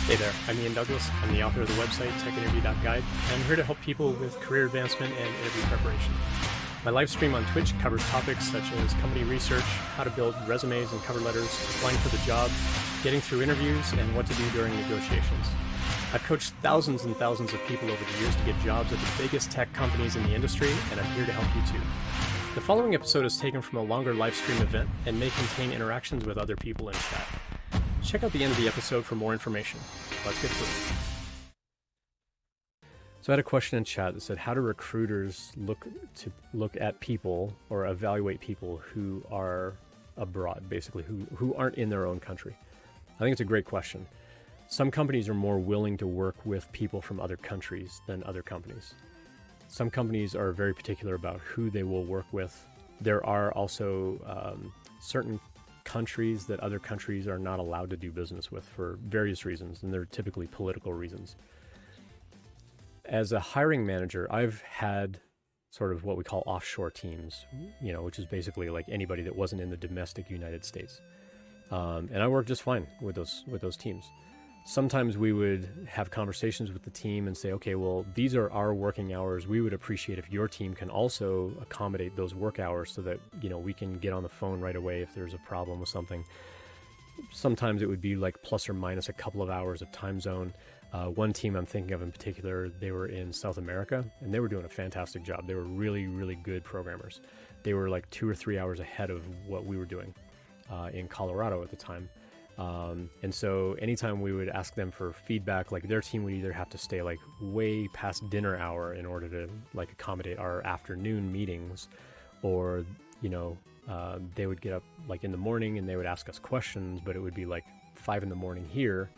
Hey there, I'm Ian Douglas. I'm the author of the website techinterview.guide, and I'm here to help people with career advancement and interview preparation. My live stream on Twitch covers topics such as company research, how to build resumes and cover letters, applying for the job, getting through interviews, and what to do during negotiations. I've coached thousands and thousands of people over the years to get jobs at the biggest tech companies in the industry, and I'm here to help you too. The following episode is taken from a longer live stream event and may contain interactions with other people in chat. Check out the end of the episode for more information. Let's get to it. So I had a question in chat that said, how do recruiters look at people or evaluate people who are abroad, basically, who aren't in their own country? I think it's a great question. Some companies are more willing to work with people from other countries than other companies. Some companies are very particular about who they will work with. There are also certain countries that other countries are not allowed to do business with for various reasons, and they're typically political reasons. As a hiring manager, I've had sort of what we call offshore teams, which is basically like anybody that wasn't in the domestic United States. And I worked just fine with those teams. Sometimes we would have conversations with the team and say, okay, well, these are our working hours. We would appreciate if your team can also accommodate those work hours so that, we can get on the phone right away if there's a problem with something. Sometimes it would be like plus or minus a couple of hours of time zone. One team I'm thinking of in particular, they were in South America, and they were doing a fantastic job. They were really, really good programmers. They were like 2 or 3 hours ahead of what we were doing in Colorado at the time. And so anytime we would ask them for feedback, like their team would either have to stay like way past dinner hour in order to like accommodate our afternoon meetings, or, they would get up like in the morning and they would ask us questions, but it would be like 5 a.m. here,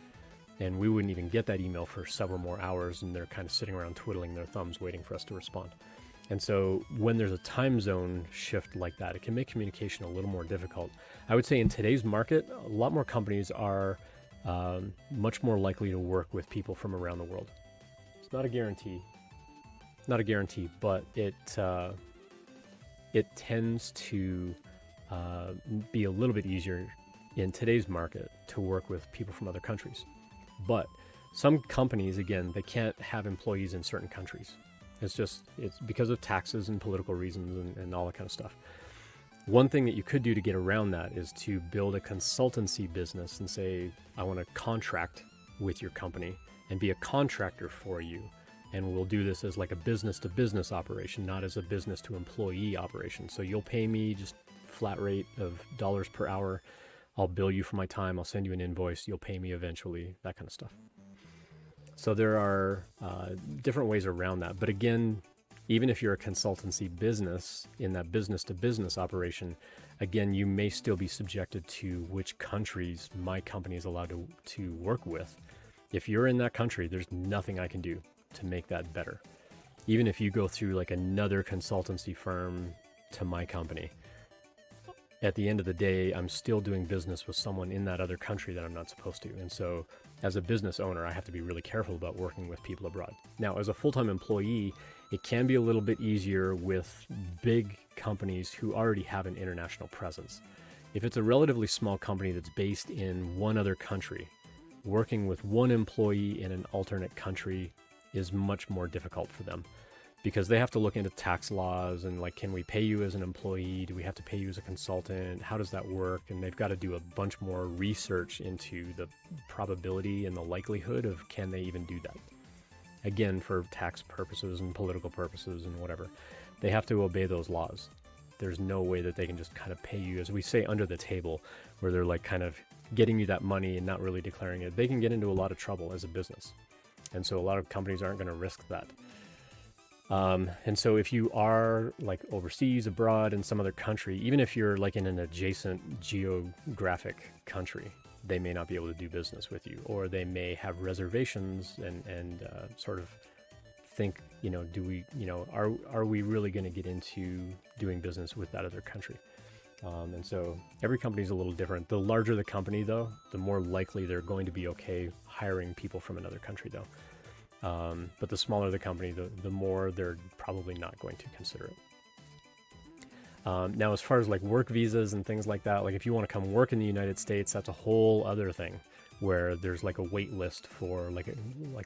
and we wouldn't even get that email for several more hours, and they're kind of sitting around twiddling their thumbs waiting for us to respond. And so when there's a time zone shift like that, it can make communication a little more difficult. I would say in today's market, a lot more companies are much more likely to work with people from around the world. It's not a guarantee, but it tends to be a little bit easier in today's market to work with people from other countries. But some companies, again, they can't have employees in certain countries. It's because of taxes and political reasons and all that kind of stuff. One thing that you could do to get around that is to build a consultancy business and say, I want to contract with your company and be a contractor for you. And we'll do this as like a business to business operation, not as a business to employee operation. So you'll pay me just flat rate of dollars per hour. I'll bill you for my time. I'll send you an invoice. You'll pay me eventually, that kind of stuff. So there are different ways around that. But again, even if you're a consultancy business in that business to business operation, again, you may still be subjected to which countries my company is allowed to work with. If you're in that country, there's nothing I can do to make that better. Even if you go through like another consultancy firm to my company, at the end of the day, I'm still doing business with someone in that other country that I'm not supposed to. And so as a business owner, I have to be really careful about working with people abroad. Now, as a full-time employee, it can be a little bit easier with big companies who already have an international presence. If it's a relatively small company that's based in one other country, working with one employee in an alternate country is much more difficult for them, because they have to look into tax laws and like, can we pay you as an employee? Do we have to pay you as a consultant? How does that work? And they've got to do a bunch more research into the probability and the likelihood of can they even do that. Again, for tax purposes and political purposes and whatever, they have to obey those laws. There's no way that they can just kind of pay you, as we say, under the table, where they're like kind of getting you that money and not really declaring it. They can get into a lot of trouble as a business. And so a lot of companies aren't going to risk that. And so if you are like overseas, abroad in some other country, even if you're like in an adjacent geographic country, they may not be able to do business with you, or they may have reservations and sort of think, are we really going to get into doing business with that other country? And so every company is a little different. The larger the company, though, the more likely they're going to be okay hiring people from another country, though. But the smaller the company, the more they're probably not going to consider it. Now, as far as like work visas and things like that, like if you want to come work in the United States, that's a whole other thing where there's like a wait list for like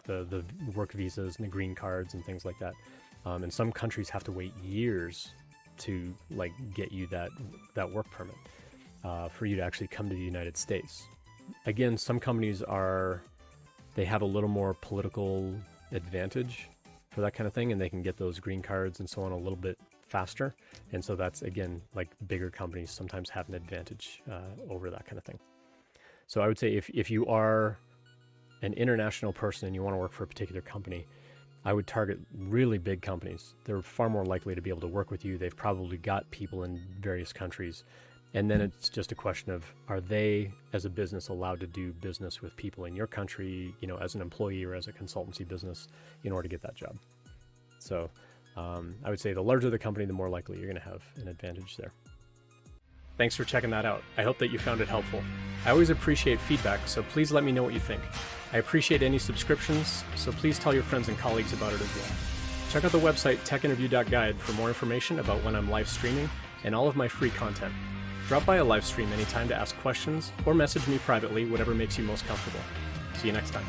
the work visas and the green cards and things like that. And some countries have to wait years to like get you that work permit for you to actually come to the United States. Again, some companies they have a little more political advantage for that kind of thing, and they can get those green cards and so on a little bit faster. And so that's, again, like bigger companies sometimes have an advantage over that kind of thing. So I would say if you are an international person and you want to work for a particular company, I would target really big companies. They're far more likely to be able to work with you. They've probably got people in various countries. And then it's just a question of, are they, as a business, allowed to do business with people in your country, as an employee or as a consultancy business in order to get that job? So I would say the larger the company, the more likely you're going to have an advantage there. Thanks for checking that out. I hope that you found it helpful. I always appreciate feedback, so please let me know what you think. I appreciate any subscriptions, so please tell your friends and colleagues about it as well. Check out the website techinterview.guide for more information about when I'm live streaming and all of my free content. Drop by a live stream anytime to ask questions or message me privately, whatever makes you most comfortable. See you next time.